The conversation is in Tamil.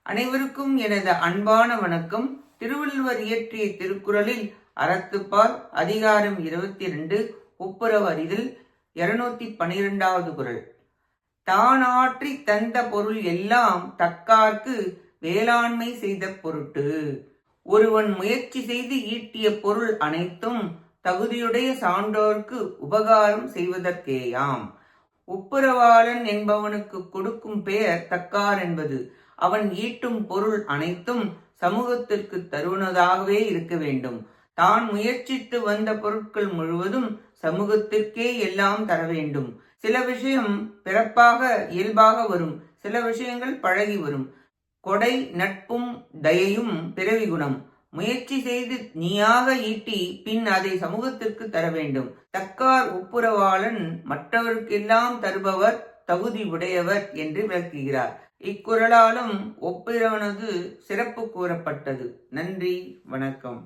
அனைவருக்கும் எனது அன்பான வணக்கம். திருவள்ளுவர் இயற்றிய திருக்குறளில் அறத்துப்பால் அதிகாரம் 22 ஒப்புரவறிதல் 212வது குறள். தானாற்றி தந்த பொருள் எல்லாம் தக்கார்க்கு வேளாண்மை செய்த பொருட்டு. ஒருவன் முயற்சி செய்து ஈட்டிய பொருள் அனைத்தும் தகுதியுடைய சான்றோர்க்கு உபகாரம் செய்வதற்கேயாம். ஒப்புரவாளன் என்பவனுக்கு கொடுக்கும் பெயர் தக்கார் என்பது. அவன் ஈட்டும் பொருள் அனைத்தும் சமூகத்திற்கு தருவனதாகவே இருக்க வேண்டும். தான் முயற்சித்து வந்த பொருட்கள் முழுவதும் சமூகத்திற்கே எல்லாம் தர வேண்டும். சில விஷயம் பிறப்பாக இயல்பாக வரும், சில விஷயங்கள் பழகி வரும். கொடை நட்பும் தயையும் பிறவி குணம். முயற்சி செய்து நீயாக ஈட்டி பின் அதை சமூகத்திற்கு தர வேண்டும். தக்கார் ஒப்புரவாளன் மற்றவருக்கெல்லாம் தருபவர் தகுதி உடையவர் என்று விளக்குகிறார். இக்குறளாலும் ஒப்புரவனது சிறப்பு கூறப்பட்டது. நன்றி, வணக்கம்.